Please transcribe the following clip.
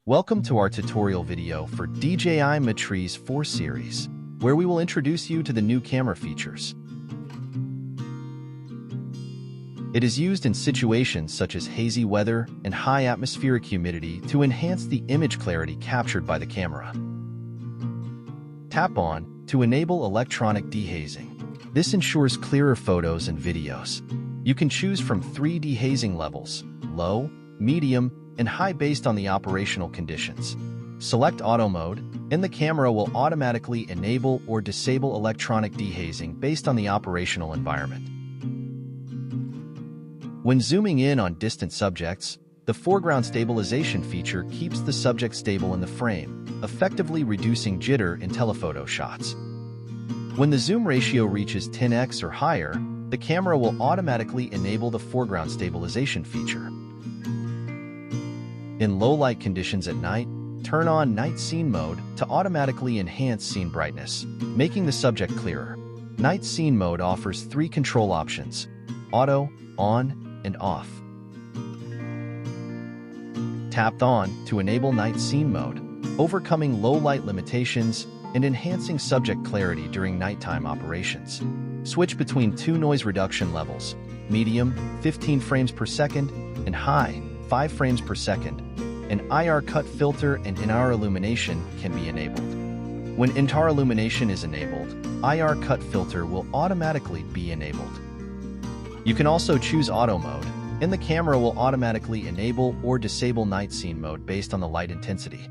Welcome to our tutorial video for DJI Matrice 4 series, where we will introduce you to the new camera features. It is used in situations such as hazy weather and high atmospheric humidity to enhance the image clarity captured by the camera. Tap on to enable electronic dehazing. This ensures clearer photos and videos. You can choose from 3 dehazing levels: low, medium, and high based on the operational conditions. Select Auto Mode, and the camera will automatically enable or disable electronic dehazing based on the operational environment. When zooming in on distant subjects, the foreground stabilization feature keeps the subject stable in the frame, effectively reducing jitter in telephoto shots. When the zoom ratio reaches 10x or higher, the camera will automatically enable the foreground stabilization feature. In low-light conditions at night, turn on Night Scene Mode to automatically enhance scene brightness, making the subject clearer. Night Scene Mode offers 3 control options: Auto, On, and Off. Tap on to enable Night Scene Mode, overcoming low-light limitations and enhancing subject clarity during nighttime operations. Switch between 2 noise reduction levels: medium, 15 frames per second, and high, 5 frames per second. An IR cut filter and IR illumination can be enabled. When IR illumination is enabled, IR cut filter will automatically be enabled. You can also choose Auto Mode, and the camera will automatically enable or disable Night Scene Mode based on the light intensity.